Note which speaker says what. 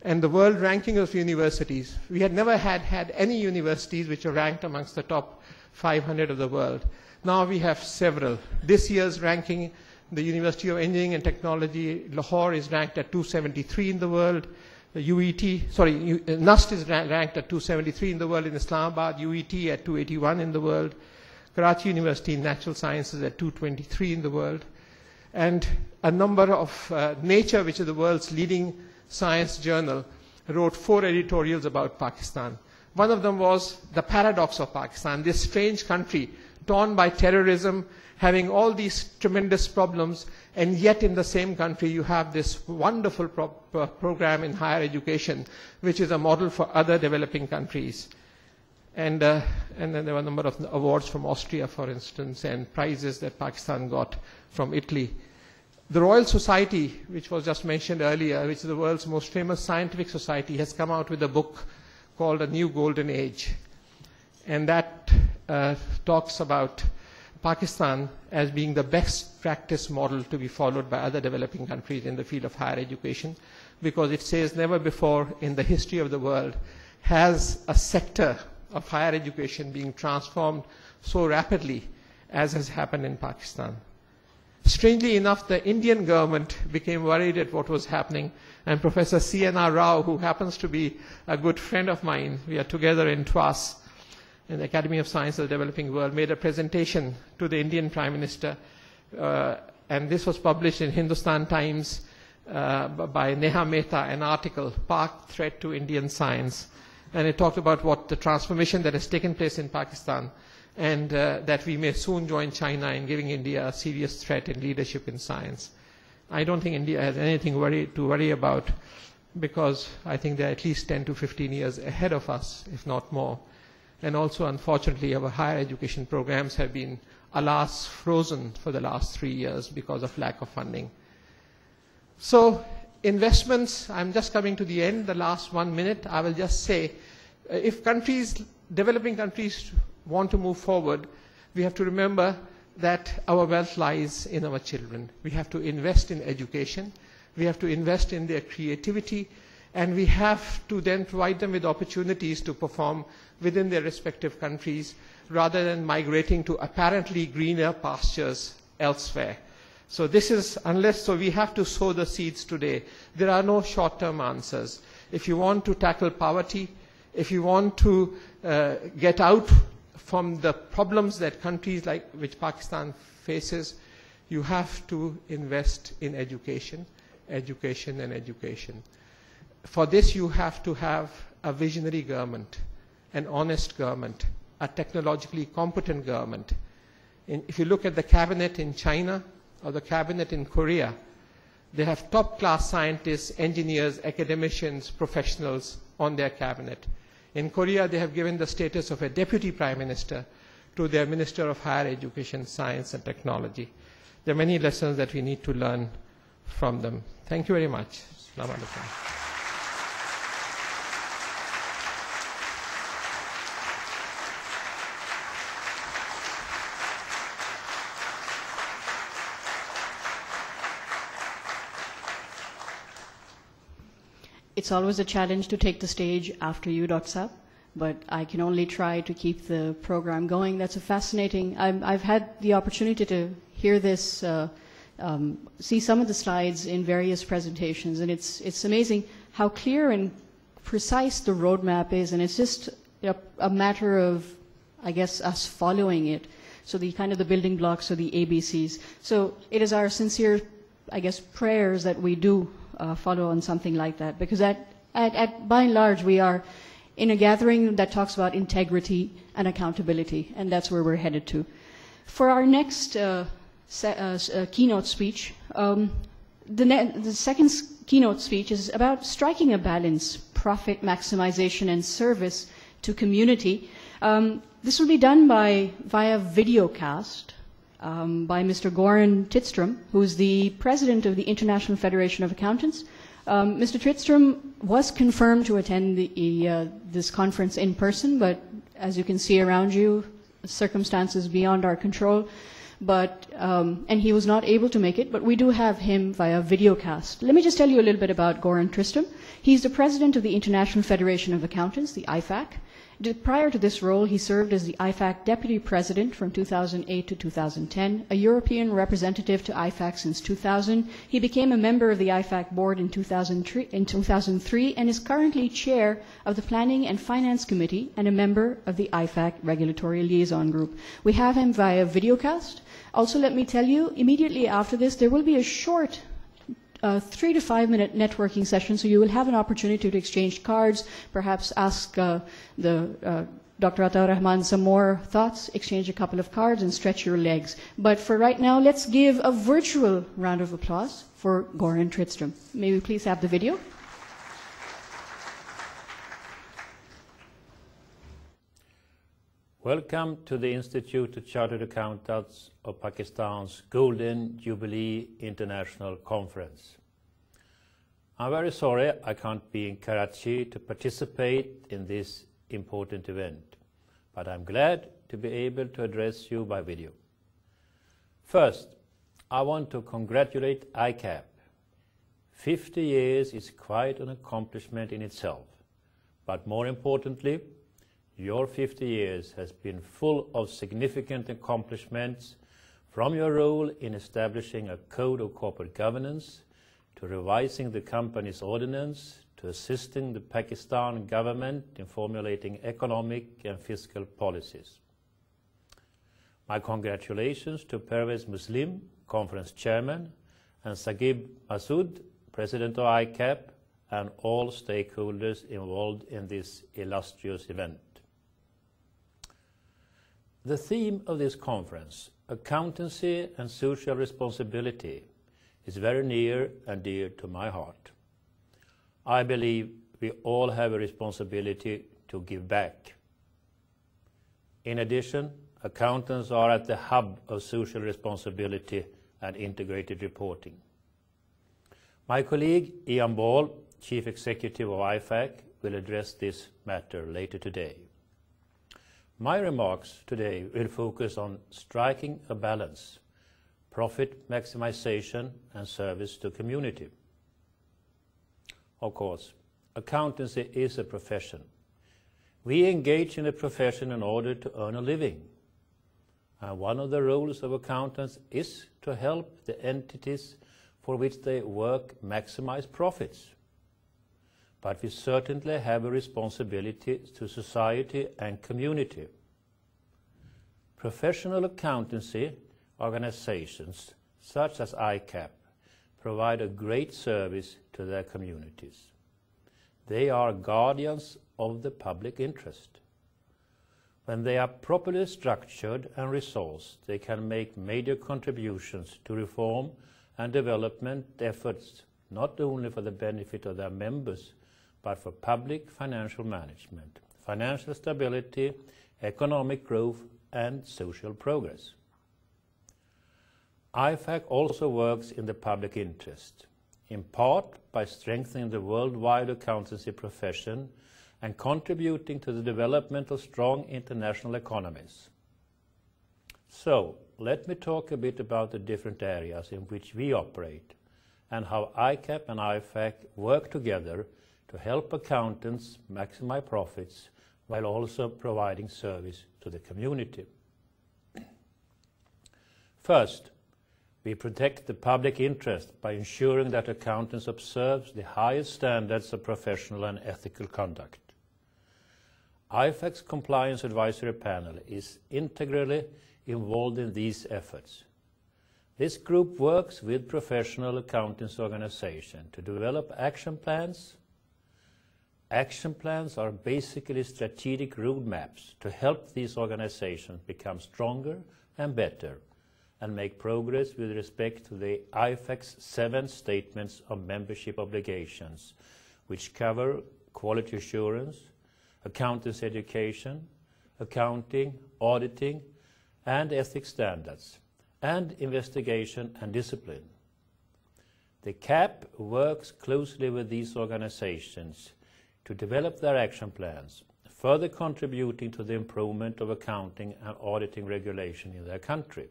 Speaker 1: and the world ranking of universities. We had never had any universities which are ranked amongst the top 500 of the world. Now we have several. This year's ranking, the University of Engineering and Technology, Lahore, is ranked at 273 in the world. The NUST is ranked at 273 in the world in Islamabad, UET at 281 in the world, Karachi University in Natural Sciences at 223 in the world, and a number of Nature, which is the world's leading science journal, wrote 4 editorials about Pakistan. One of them was the paradox of Pakistan, this strange country torn by terrorism, having all these tremendous problems, and yet in the same country you have this wonderful program in higher education, which is a model for other developing countries. And then there were a number of awards from Austria, for instance, and prizes that Pakistan got from Italy. The Royal Society, which was just mentioned earlier, which is the world's most famous scientific society, has come out with a book called A New Golden Age. And that talks about Pakistan as being the best practice model to be followed by other developing countries in the field of higher education, because it says never before in the history of the world has a sector of higher education being transformed so rapidly as has happened in Pakistan. Strangely enough, the Indian government became worried at what was happening, and Professor C.N.R. Rao, who happens to be a good friend of mine, we are together in TWAS, in the Academy of Science of the Developing World, made a presentation to the Indian Prime Minister, and this was published in Hindustan Times by Neha Mehta, an article, Pak Threat to Indian Science. And it talked about what the transformation that has taken place in Pakistan, and that we may soon join China in giving India a serious threat in leadership in science. I don't think India has anything to worry about, because I think they're at least 10 to 15 years ahead of us, if not more. And also, unfortunately, our higher education programs have been, alas, frozen for the last 3 years because of lack of funding. So, investments, I'm just coming to the end, the last 1 minute. I will just say, if countries, developing countries want to move forward, we have to remember that our wealth lies in our children. We have to invest in education. We have to invest in their creativity. And we have to then provide them with opportunities to perform within their respective countries, rather than migrating to apparently greener pastures elsewhere. So this is, so we have to sow the seeds today. There are no short-term answers. If you want to tackle poverty, if you want to get out from the problems that countries like which Pakistan faces, you have to invest in education, education and education. For this, you have to have a visionary government, an honest government, a technologically competent government. If you look at the cabinet in China or the cabinet in Korea, they have top-class scientists, engineers, academicians, professionals on their cabinet. In Korea, they have given the status of a deputy prime minister to their Minister of Higher Education, Science and Technology. There are many lessons that we need to learn from them. Thank you very much. Assalamu alaikum.
Speaker 2: It's always a challenge to take the stage after you, Dr. Saab, but I can only try to keep the program going. That's a fascinating, I've had the opportunity to hear this, see some of the slides in various presentations, and it's amazing how clear and precise the roadmap is, and it's just a matter of, I guess, us following it. So the kind of the building blocks or the ABCs. So it is our sincere, I guess, prayers that we do follow on something like that, because by and large we are in a gathering that talks about integrity and accountability, and that's where we're headed to. For our next keynote speech, the second keynote speech is about striking a balance, profit maximization and service to community. This will be done via videocast by Mr. Goran Tidstrom, who is the president of the International Federation of Accountants. Mr. Tidstrom was confirmed to attend this conference in person, but as you can see around you, circumstances beyond our control. but and he was not able to make it, but we do have him via videocast. Let me just tell you a little bit about Goran Tristram. He's the president of the International Federation of Accountants, the IFAC. Prior to this role, he served as the IFAC deputy president from 2008 to 2010, a European representative to IFAC since 2000. He became a member of the IFAC board in 2003 and is currently chair of the Planning and Finance Committee and a member of the IFAC Regulatory Liaison Group. We have him via videocast. Also, let me tell you, immediately after this, there will be a short 3 to 5 minute networking session, so you will have an opportunity to exchange cards, perhaps ask Dr. Ataur Rahman some more thoughts, exchange a couple of cards, and stretch your legs. But for right now, let's give a virtual round of applause for Goran Tristram. May we please have the video?
Speaker 3: Welcome to the Institute of Chartered Accountants of Pakistan's Golden Jubilee International Conference. I'm very sorry I can't be in Karachi to participate in this important event, but I'm glad to be able to address you by video. First, I want to congratulate ICAP. 50 years is quite an accomplishment in itself, but more importantly, your 50 years has been full of significant accomplishments, from your role in establishing a code of corporate governance, to revising the company's ordinance, to assisting the Pakistan government in formulating economic and fiscal policies. My congratulations to Pervez Muslim, conference chairman, and Sagib Masood, president of ICAP, and all stakeholders involved in this illustrious event. The theme of this conference, accountancy and social responsibility, is very near and dear to my heart. I believe we all have a responsibility to give back. In addition, accountants are at the hub of social responsibility and integrated reporting. My colleague Ian Ball, Chief Executive of IFAC, will address this matter later today. My remarks today will focus on striking a balance, profit maximization and service to community. Of course, accountancy is a profession. We engage in a profession in order to earn a living. And one of the roles of accountants is to help the entities for which they work maximize profits. But we certainly have a responsibility to society and community. Professional accountancy organizations such as ICAP provide a great service to their communities. They are guardians of the public interest. When they are properly structured and resourced, they can make major contributions to reform and development efforts, not only for the benefit of their members, but for public financial management, financial stability, economic growth, and social progress. IFAC also works in the public interest, in part by strengthening the worldwide accountancy profession and contributing to the development of strong international economies. So, let me talk a bit about the different areas in which we operate and how ICAP and IFAC work together to help accountants maximize profits while also providing service to the community. First, we protect the public interest by ensuring that accountants observe the highest standards of professional and ethical conduct. IFAC's Compliance Advisory Panel is integrally involved in these efforts. This group works with professional accountants organizations to develop action plans. Action plans are basically strategic roadmaps to help these organizations become stronger and better and make progress with respect to the IFAC's 7 statements of membership obligations, which cover quality assurance, accountancy education, accounting, auditing, and ethics standards, and investigation and discipline. The CAP works closely with these organizations to develop their action plans, further contributing to the improvement of accounting and auditing regulation in their country.